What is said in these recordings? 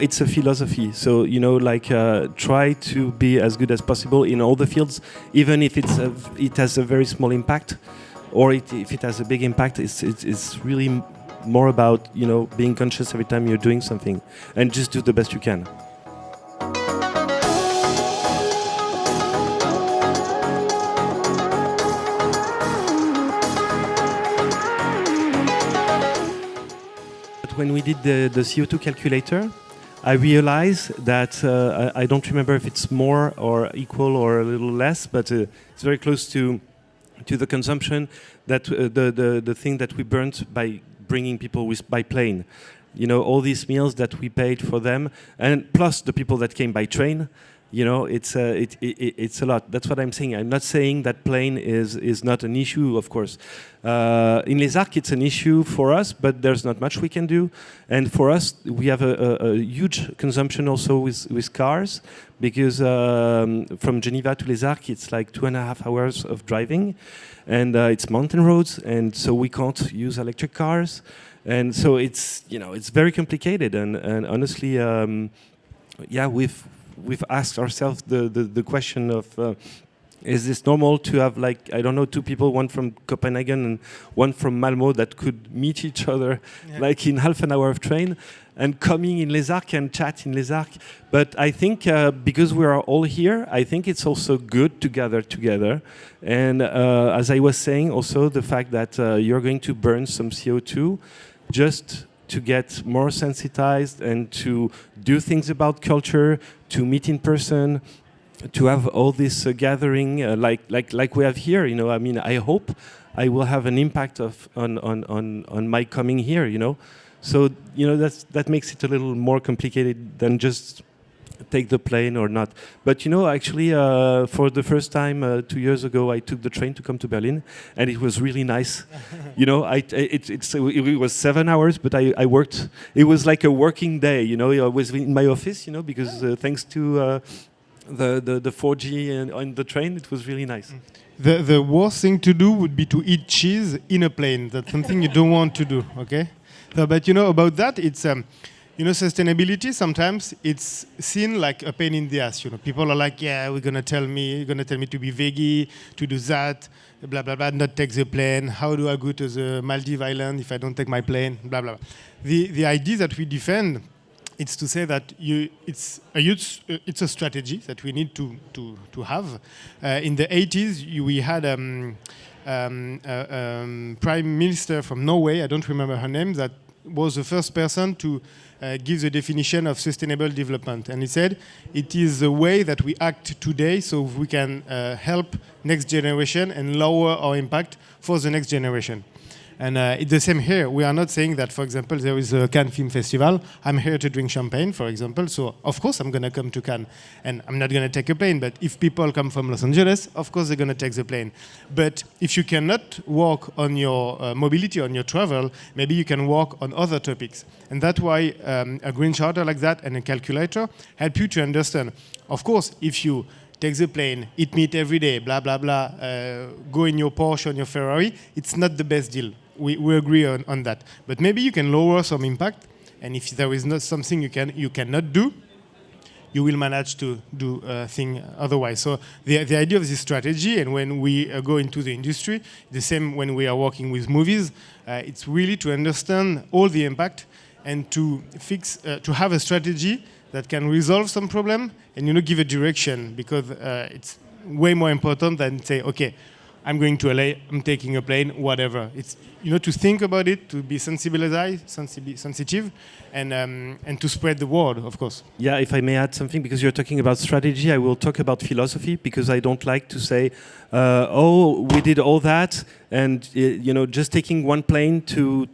It's a philosophy, so try to be as good as possible in all the fields, even if it has a very small impact, or if it has a big impact. It's really more about being conscious every time you're doing something, and just do the best you can. When we did the CO2 calculator, I realized that I don't remember if it's more or equal or a little less, but it's very close to the consumption that the thing that we burnt by bringing people by plane. All these meals that we paid for them, and plus the people that came by train. It's a lot. That's what I'm saying. I'm not saying that plane is not an issue, of course. In Les Arcs, it's an issue for us, but there's not much we can do. And for us, we have a huge consumption also with cars, because from Geneva to Les Arcs, it's like 2.5 hours of driving, and it's mountain roads, and so we can't use electric cars. And so it's very complicated. And honestly, we've asked ourselves the question of, is this normal to have, two people, one from Copenhagen and one from Malmö, that could meet each other in half an hour of train and coming in Les Arcs and chat in Les Arcs? But I think because we are all here, I think it's also good to gather together. And as I was saying, also the fact that you're going to burn some CO2 just to get more sensitized and to do things about culture, to meet in person, to have all this gathering like we have here. I hope I will have an impact on my coming here. So that makes it a little more complicated than just take the plane or not. But actually, for the first time 2 years ago, I took the train to come to Berlin, and it was really nice. It was 7 hours, but I worked. It was like a working day. I was in my office. Because thanks to the 4G and on the train, it was really nice. The worst thing to do would be to eat cheese in a plane. That's something you don't want to do. Okay, but about that, it's. Sustainability, sometimes it's seen like a pain in the ass. People are like, yeah, you're gonna tell me to be veggie, to do that, blah blah blah, not take the plane. How do I go to the Maldives island if I don't take my plane? Blah blah blah. The idea that we defend, it's to say that it's a strategy that we need to have. In the 80s, we had prime minister from Norway. I don't remember her name. That was the first person to give the definition of sustainable development. And he said, it is the way that we act today so we can help next generation and lower our impact for the next generation. And it's the same here. We are not saying that, for example, there is a Cannes Film Festival. I'm here to drink champagne, for example. So, of course, I'm going to come to Cannes. And I'm not going to take a plane. But if people come from Los Angeles, of course, they're going to take the plane. But if you cannot work on your mobility, on your travel, maybe you can work on other topics. And that's why a green charter like that and a calculator help you to understand. Of course, if you take the plane, eat meat every day, blah, blah, blah, go in your Porsche, on your Ferrari, it's not the best deal. We agree on that. But maybe you can lower some impact, and if there is not something you cannot do, you will manage to do a thing otherwise. So the idea of this strategy, and when we go into the industry, the same when we are working with movies, it's really to understand all the impact and to have a strategy that can resolve some problem and give a direction, because it's way more important than say, okay, I'm going to LA, I'm taking a plane, whatever. It's to think about it, to be sensitive, and to spread the word, of course. Yeah, if I may add something, because you're talking about strategy, I will talk about philosophy, because I don't like to say, oh, we did all that, and just taking one plane to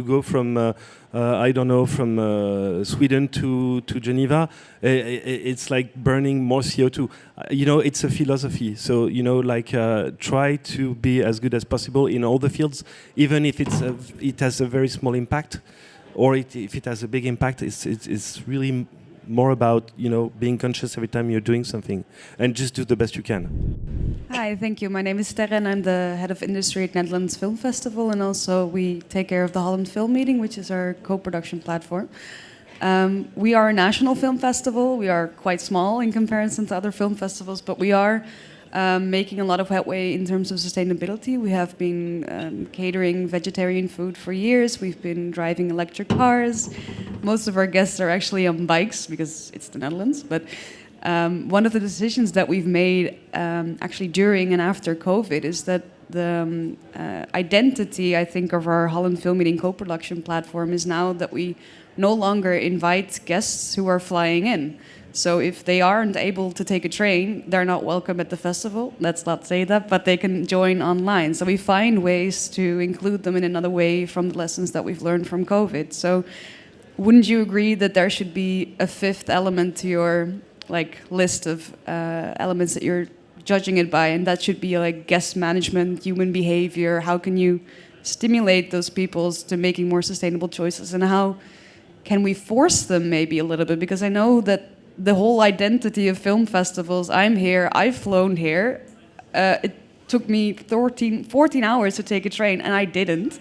go from from Sweden to Geneva, it's like burning more CO2. It's a philosophy. So, try to be as good as possible in all the fields, even if it has a very small impact, or if it has a big impact. It's really more about being conscious every time you're doing something, and just do the best you can. Hi, thank you. My name is Sterre, and I'm the head of industry at Netherlands Film Festival, and also we take care of the Holland Film Meeting, which is our co-production platform. We are a national film festival. We are quite small in comparison to other film festivals, but we are making a lot of headway in terms of sustainability. We have been catering vegetarian food for years. We've been driving electric cars. Most of our guests are actually on bikes because it's the Netherlands. But one of the decisions that we've made actually during and after COVID is that the identity, I think, of our Holland Film Meeting co-production platform is now that we no longer invite guests who are flying in. So if they aren't able to take a train, they're not welcome at the festival. Let's not say that, but they can join online. So we find ways to include them in another way from the lessons that we've learned from COVID. So wouldn't you agree that there should be a fifth element to your list of elements that you're judging it by, and that should be like guest management, human behavior? How can you stimulate those people to making more sustainable choices, and how can we force them maybe a little bit? Because I know that the whole identity of film festivals, I'm here, I've flown here, it took me 14 hours to take a train, and I didn't.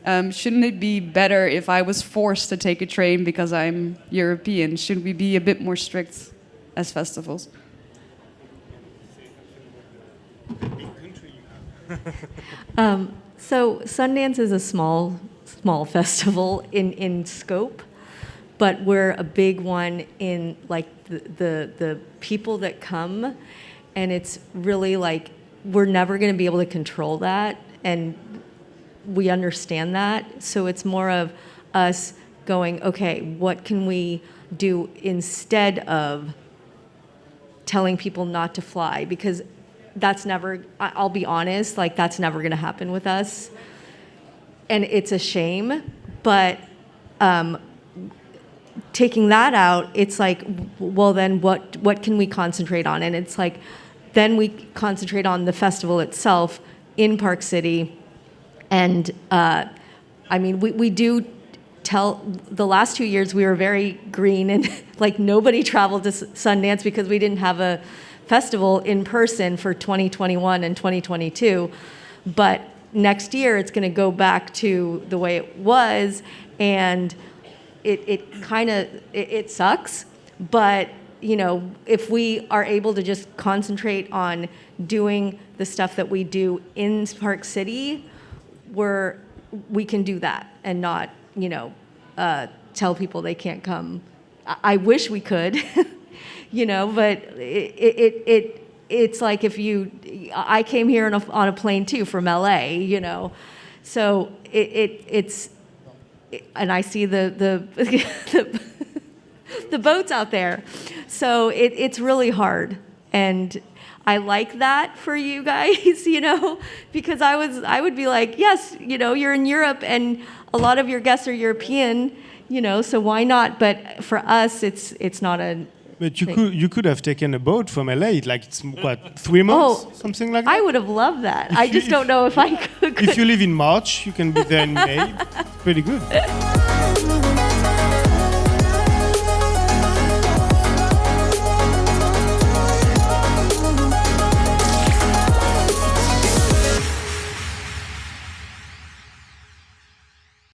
Shouldn't it be better if I was forced to take a train because I'm European? Should we be a bit more strict as festivals? So Sundance is a small festival in scope, but we're a big one in the people that come, and it's really we're never going to be able to control that, and we understand that. So it's more of us going, okay, what can we do instead of telling people not to fly? Because that's never, I'll be honest, that's never going to happen with us. And it's a shame, but taking that out, it's well, then what can we concentrate on? And it's then we concentrate on the festival itself in Park City. And we do tell, the last 2 years we were very green, and nobody traveled to Sundance because we didn't have a festival in person for 2021 and 2022. But next year it's going to go back to the way it was, and it sucks, but if we are able to just concentrate on doing the stuff that we do in Park City, we can do that and not tell people they can't come. I wish we could, but it's I came here on a plane too from LA, so it's, and I see the the boats out there, so it's really hard, and I like that for you guys, because I would be yes, you're in Europe and a lot of your guests are European, so why not? But for us, it's not a. But you could have taken a boat from LA. It's what, 3 months, something like that. I would have loved that. I just don't know if I could. If you live in March, you can be there in May. It's pretty good.